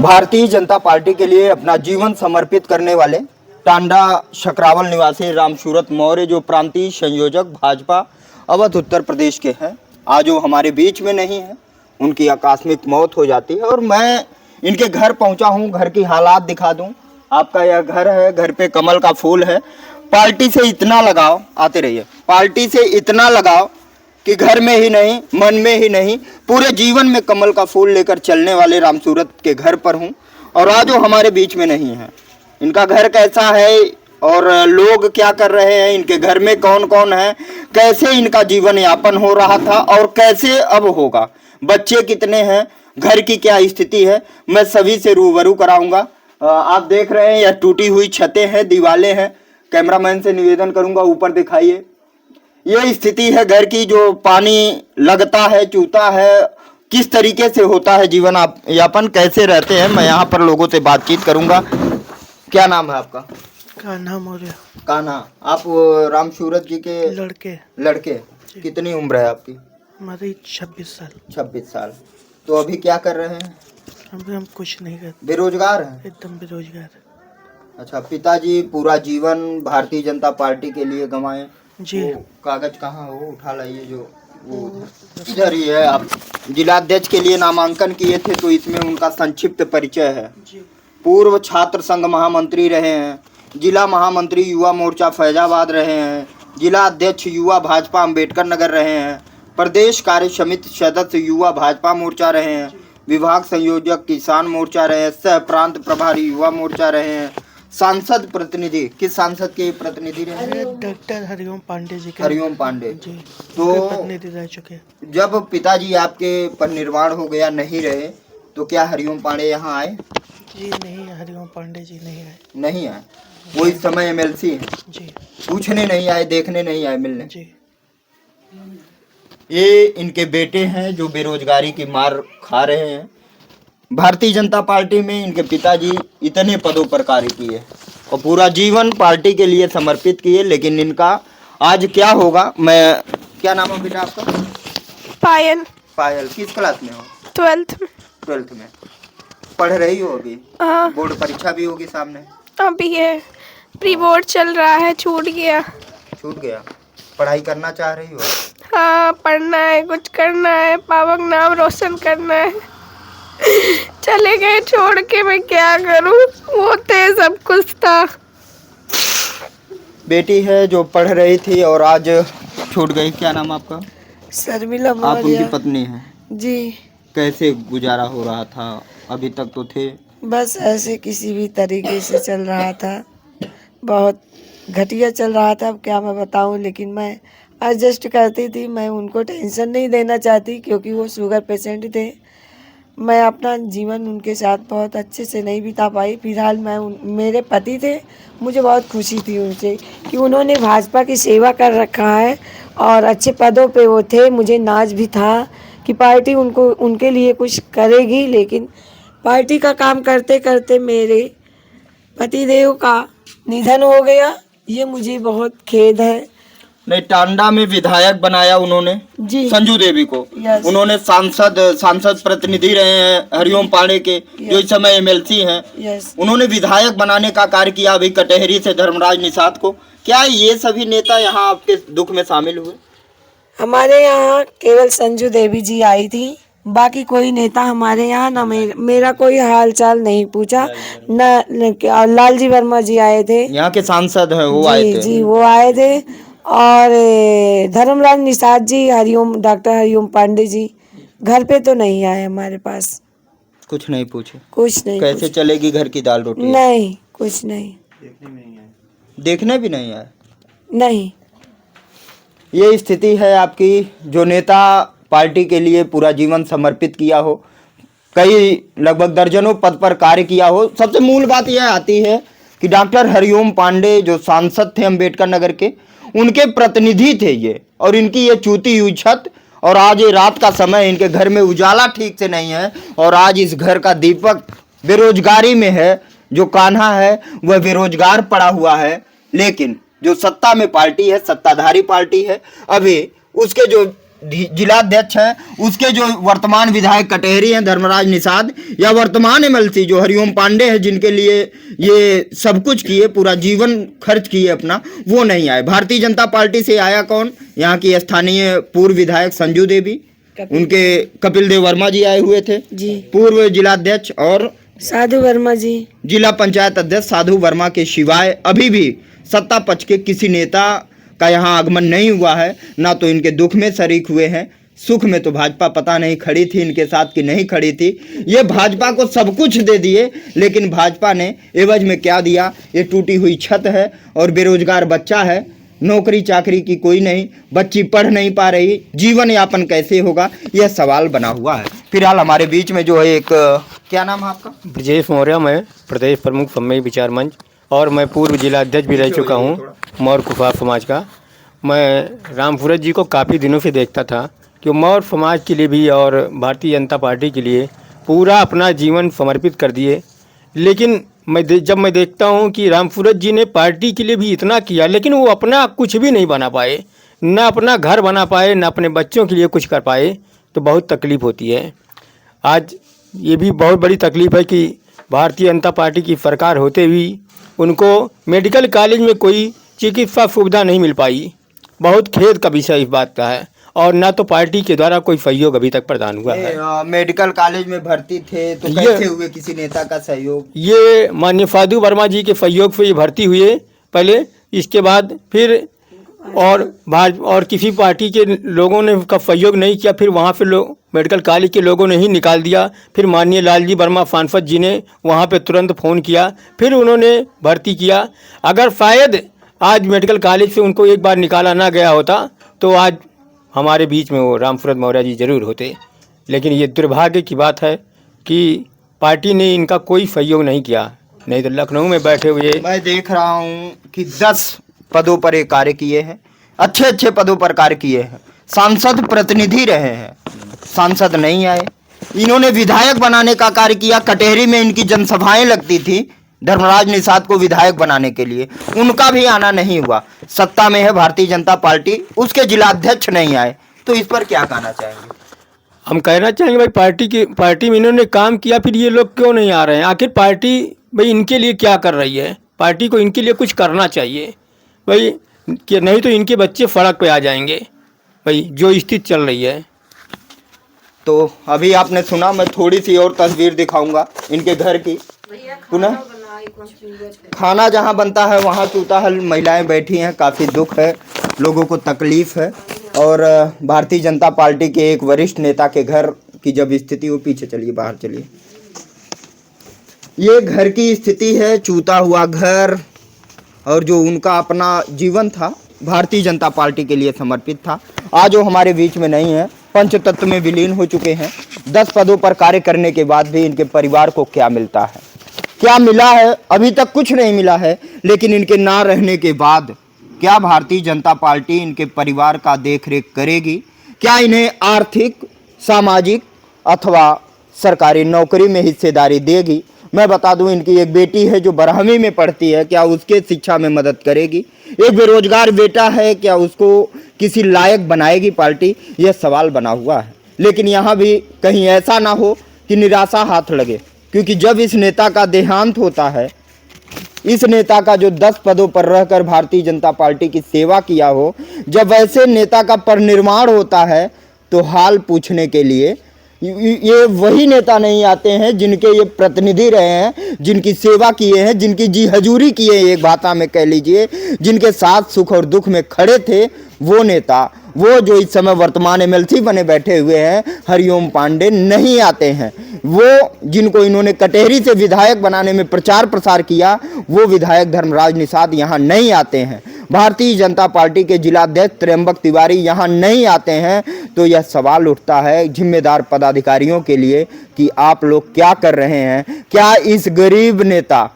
Bharatiya Janata party के लिए अपना जीवन समर्पित करने वाले टांडा शकरावल निवासी रामसूरत मौर्य जो प्रांतीय संयोजक भाजपा अवध उत्तर प्रदेश के हैं, आज वो हमारे बीच में नहीं है। उनकी आकस्मिक मौत हो जाती है और मैं इनके घर पहुंचा हूं। घर की हालात दिखा दूं। आपका यह घर है, घर पे कमल का फूल है। पार्टी से इतना लगाव, आते रहिए, पार्टी से इतना लगाव कि घर में ही नहीं, मन में ही नहीं, पूरे जीवन में कमल का फूल लेकर चलने वाले रामसूरत के घर पर हूं और आज वो हमारे बीच में नहीं है। इनका घर कैसा है और लोग क्या कर रहे हैं, इनके घर में कौन कौन है, कैसे इनका जीवन यापन हो रहा था और कैसे अब होगा, बच्चे कितने हैं, घर की क्या स्थिति है, मैं सभी से रूबरू कराऊंगा। आप देख रहे हैं यह टूटी हुई छतें हैं, दीवारें हैं। कैमरामैन से निवेदन करूंगा ऊपर दिखाइए। ये स्थिति है घर की, जो पानी लगता है, चूता है, किस तरीके से होता है जीवन यापन, कैसे रहते हैं। मैं यहाँ पर लोगों से बातचीत करूंगा। क्या नाम है आपका? कान्हा मौर्य। कान्हा, आप रामसूरत जी के लड़के कितनी उम्र है आपकी? हमारी 26 साल। 26 साल। तो अभी क्या कर रहे हैं? अभी हम कुछ नहीं करते, बेरोजगार हैं? एकदम बेरोजगार। अच्छा, पिताजी पूरा जीवन भारतीय जनता पार्टी के लिए गंवाए जी। वो कागज कहाँ हो, उठा लाइए, जो वो इधर ही है। आप जिलाध्यक्ष के लिए नामांकन किए थे तो इसमें उनका संक्षिप्त परिचय है। जी। पूर्व छात्र संघ महामंत्री रहे हैं, जिला महामंत्री युवा मोर्चा फैजाबाद रहे हैं, जिला अध्यक्ष युवा भाजपा अंबेडकर नगर रहे हैं, प्रदेश कार्य समिति सदस्य युवा भाजपा मोर्चा रहे हैं, विभाग संयोजक किसान मोर्चा रहे हैं, सह प्रांत प्रभारी युवा मोर्चा रहे हैं, सांसद प्रतिनिधि, किस सांसद के प्रतिनिधि रहे हैं? डॉक्टर हरिओम पांडे जी के। हरिओम पांडे जी। तो प्रतिनिधि रह चुके हैं। जब पिताजी आपके परिनिर्वाण हो गया, नहीं रहे, तो क्या हरिओम पांडे यहाँ आए? जी नहीं, हरिओम पांडे जी नहीं आए। नहीं आए। वो इस समय एमएलसी है। जी। पूछने नहीं आए, देखने नहीं आए, मिलने। जी। ये इनके बेटे हैं जो बेरोजगारी की मार खा रहे हैं। भारतीय जनता पार्टी में इनके पिताजी इतने पदों पर कार्य किए और पूरा जीवन पार्टी के लिए समर्पित किए, लेकिन इनका आज क्या होगा। मैं, क्या नाम है बेटा आपका? पायल। पायल, किस क्लास में हो? 12th में। 12th में पढ़ रही हो अभी? हाँ, बोर्ड परीक्षा भी होगी सामने। अभी ये प्री बोर्ड चल रहा है, छूट गया। छूट गया। पढ़ाई करना चाह रही हो? हाँ, पढ़ना है, कुछ करना है, पापा का नाम रोशन करना है। चले गए छोड़ के, मैं क्या करूँ, वो थे, सब कुछ था। बेटी है जो पढ़ रही थी और आज छूट गई। क्या नाम आपका? शर्मिला आप उनकी मौर्य पत्नी हैं। जी। कैसे गुजारा हो रहा था? अभी तक तो थे। बस ऐसे किसी भी तरीके से चल रहा था, बहुत घटिया चल रहा था। अब क्या मैं बताऊं, लेकिन मैं एडजस्ट करती थी। मैं उनको टेंशन नहीं देना चाहती क्योंकि वो शुगर पेशेंट थे। मैं अपना जीवन उनके साथ बहुत अच्छे से नहीं बिता पाई। फिलहाल मेरे पति थे, मुझे बहुत खुशी थी उनसे कि उन्होंने भाजपा की सेवा कर रखा है और अच्छे पदों पे वो थे। मुझे नाज भी था कि पार्टी उनको उनके लिए कुछ करेगी, लेकिन पार्टी का काम करते करते मेरे पतिदेव का निधन हो गया। ये मुझे बहुत खेद है। नहीं, टांडा में विधायक बनाया उन्होंने जी। संजू देवी को। यस। उन्होंने सांसद प्रतिनिधि रहे हैं हरिओम पांडे के, जो इस समय एमएलसी हैं। यस। उन्होंने विधायक बनाने का कार्य किया अभी कटहरी से धर्मराज निषाद को। क्या ये सभी नेता यहाँ आपके दुख में शामिल हुए? हमारे यहाँ केवल संजू देवी जी आई थी, बाकी कोई नेता हमारे यहाँ ना मेरा कोई हाल चाल नहीं पूछा। न लालजी वर्मा जी आए थे, यहाँ के सांसद हैं, वो आए थे। जी वो आए थे। और धर्मराज निषाद जी, डॉक्टर हरिओम पांडे जी घर पे तो नहीं आए हमारे पास। कुछ नहीं पूछे? कुछ नहीं। कैसे चलेगी घर की दाल रोटी? नहीं, कुछ नहीं। देखने भी नहीं आए? नहीं। ये स्थिति है आपकी। जो नेता पार्टी के लिए पूरा जीवन समर्पित किया हो, कई लगभग दर्जनों पद पर कार्य किया हो, सबसे मूल बात यह आती है कि डॉक्टर हरिओम पांडे जो सांसद थे अंबेडकर नगर के, उनके प्रतिनिधि थे ये, और इनकी ये चूती हुई छत, और आज ये रात का समय, इनके घर में उजाला ठीक से नहीं है और आज इस घर का दीपक बेरोजगारी में है। जो कान्हा है वह बेरोजगार पड़ा हुआ है, लेकिन जो सत्ता में पार्टी है, सत्ताधारी पार्टी है, अभी उसके जो जिलाध्यक्ष हैं उसके जो वर्तमान विधायक कटेहरी हैं धर्मराज निषाद, या वर्तमान एमएलसी जो हरिओम पांडे हैं जिनके लिए ये सब कुछ किए, पूरा जीवन खर्च किए अपना, वो नहीं आए। भारतीय जनता पार्टी से आया कौन? यहाँ की स्थानीय पूर्व विधायक संजू देवी, उनके कपिल देव वर्मा जी आए हुए थे जी, पूर्व जिलाध्यक्ष, और साधु वर्मा जी, जिला पंचायत अध्यक्ष साधु वर्मा के सिवाय अभी भी सत्ता पक्ष के किसी नेता का यहाँ आगमन नहीं हुआ है। ना तो इनके दुख में शरीक हुए हैं, सुख में तो भाजपा पता नहीं खड़ी थी इनके साथ कि नहीं खड़ी थी। ये भाजपा को सब कुछ दे दिए, लेकिन भाजपा ने एवज में क्या दिया? ये टूटी हुई छत है और बेरोजगार बच्चा है, नौकरी चाकरी की कोई नहीं, बच्ची पढ़ नहीं पा रही, जीवन यापन कैसे होगा, यह सवाल बना हुआ है। फिलहाल हमारे बीच में जो है एक, क्या नाम है आपका? ब्रजेश मौर्य, मैं प्रदेश प्रमुख सम्मेलन विचार मंच और मैं पूर्व जिला अध्यक्ष भी रह चुका हूँ मौर्य कुफार समाज का। मैं रामपुरत जी को काफ़ी दिनों से देखता था कि मौर्य समाज के लिए भी और भारतीय जनता पार्टी के लिए पूरा अपना जीवन समर्पित कर दिए। लेकिन जब मैं देखता हूँ कि रामपुरत जी ने पार्टी के लिए भी इतना किया, लेकिन वो अपना कुछ भी नहीं बना पाए, ना अपना घर बना पाए, ना अपने बच्चों के लिए कुछ कर पाए, तो बहुत तकलीफ़ होती है। आज ये भी बहुत बड़ी तकलीफ़ है कि भारतीय जनता पार्टी की सरकार होते हुए उनको मेडिकल कॉलेज में कोई चिकित्सा सुविधा नहीं मिल पाई। बहुत खेद का विषय इस बात का है, और ना तो पार्टी के द्वारा कोई सहयोग अभी तक प्रदान हुआ है। मेडिकल कॉलेज में भर्ती थे तो कैसे हुए किसी नेता का सहयोग? ये माननीय साधु वर्मा जी के सहयोग से ये भर्ती हुए पहले, इसके बाद फिर और किसी पार्टी के लोगों ने का सहयोग नहीं किया, फिर वहाँ पे लोग मेडिकल कॉलेज के लोगों ने ही निकाल दिया। फिर माननीय लालजी वर्मा सांसद जी ने वहाँ पे तुरंत फ़ोन किया, फिर उन्होंने भर्ती किया। अगर शायद आज मेडिकल कॉलेज से उनको एक बार निकाला ना गया होता तो आज हमारे बीच में वो रामपुरत मौर्य जी जरूर होते। लेकिन ये दुर्भाग्य की बात है कि पार्टी ने इनका कोई सहयोग नहीं किया, नहीं तो लखनऊ में बैठे हुए मैं देख रहा हूँ कि 10 पदों पर ये कार्य किए हैं, अच्छे अच्छे पदों पर कार्य किए हैं, सांसद प्रतिनिधि रहे हैं, सांसद नहीं आए। इन्होंने विधायक बनाने का कार्य किया, कटेहरी में इनकी जनसभाएं लगती थी धर्मराज निषाद को विधायक बनाने के लिए, उनका भी आना नहीं हुआ। सत्ता में है भारतीय जनता पार्टी, उसके जिलाध्यक्ष नहीं आए, तो इस पर क्या कहना चाहेंगे? हम कहना चाहेंगे भाई पार्टी में इन्होंने काम किया, फिर ये लोग क्यों नहीं आ रहे हैं? आखिर पार्टी भाई इनके लिए क्या कर रही है? पार्टी को इनके लिए कुछ करना चाहिए भाई, कि नहीं तो इनके बच्चे सड़क पे आ जाएंगे भाई, जो स्थिति चल रही है। तो अभी आपने सुना, मैं थोड़ी सी और तस्वीर दिखाऊंगा इनके घर की। पुनः खाना जहाँ बनता है वहाँ चूता है, महिलाएं बैठी हैं, काफ़ी दुख है, लोगों को तकलीफ है। और भारतीय जनता पार्टी के एक वरिष्ठ नेता के घर की जब स्थिति, वो पीछे चलिए, बाहर चलिए, ये घर की स्थिति है, चूता हुआ घर, और जो उनका अपना जीवन था भारतीय जनता पार्टी के लिए समर्पित था, आज वो हमारे बीच में नहीं है, पंचतत्व में विलीन हो चुके हैं। 10 पदों पर कार्य करने के बाद भी इनके परिवार को क्या मिलता है, क्या मिला है? अभी तक कुछ नहीं मिला है। लेकिन इनके ना रहने के बाद क्या भारतीय जनता पार्टी इनके परिवार का देखरेख करेगी? क्या इन्हें आर्थिक, सामाजिक अथवा सरकारी नौकरी में हिस्सेदारी देगी? मैं बता दूं, इनकी एक बेटी है जो 12वीं में पढ़ती है, क्या उसके शिक्षा में मदद करेगी? एक बेरोजगार बेटा है, क्या उसको किसी लायक बनाएगी पार्टी? यह सवाल बना हुआ है। लेकिन यहाँ भी कहीं ऐसा ना हो कि निराशा हाथ लगे, क्योंकि जब इस नेता का देहांत होता है, इस नेता का जो 10 पदों पर रहकर भारतीय जनता पार्टी की सेवा किया हो, जब ऐसे नेता का परिनिर्वाण होता है, तो हाल पूछने के लिए ये वही नेता नहीं आते हैं जिनके ये प्रतिनिधि रहे हैं, जिनकी सेवा किए हैं, जिनकी जी हजूरी किए हैं, एक भाषा में कह लीजिए, जिनके साथ सुख और दुख में खड़े थे। वो नेता, वो जो इस समय वर्तमान एमएलसी बने बैठे हुए हैं, हरिओम पांडे, नहीं आते हैं। वो जिनको इन्होंने कटेहरी से विधायक बनाने में प्रचार प्रसार किया, वो विधायक धर्मराज निषाद यहाँ नहीं आते हैं। भारतीय जनता पार्टी के जिलाध्यक्ष त्र्यंबक तिवारी यहाँ नहीं आते हैं। तो यह सवाल उठता है जिम्मेदार पदाधिकारियों के लिए कि आप लोग क्या कर रहे हैं? क्या इस गरीब नेता,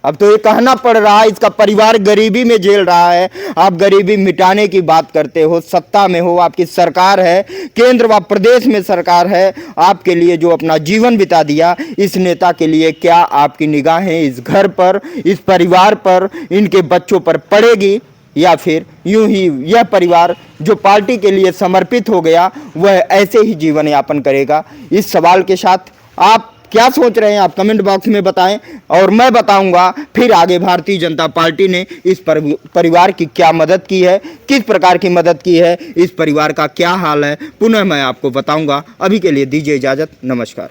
अब तो ये कहना पड़ रहा है, इसका परिवार गरीबी में झेल रहा है, आप गरीबी मिटाने की बात करते हो, सत्ता में हो, आपकी सरकार है, केंद्र व प्रदेश में सरकार है, आपके लिए जो अपना जीवन बिता दिया, इस नेता के लिए क्या आपकी निगाहें इस घर पर, इस परिवार पर, इनके बच्चों पर पड़ेगी? या फिर यूं ही यह परिवार जो पार्टी के लिए समर्पित हो गया वह ऐसे ही जीवन यापन करेगा? इस सवाल के साथ आप क्या सोच रहे हैं आप कमेंट बॉक्स में बताएं और मैं बताऊंगा फिर आगे भारतीय जनता पार्टी ने इस परिवार की क्या मदद की है, किस प्रकार की मदद की है, इस परिवार का क्या हाल है, पुनः मैं आपको बताऊंगा। अभी के लिए दीजिए इजाज़त, नमस्कार।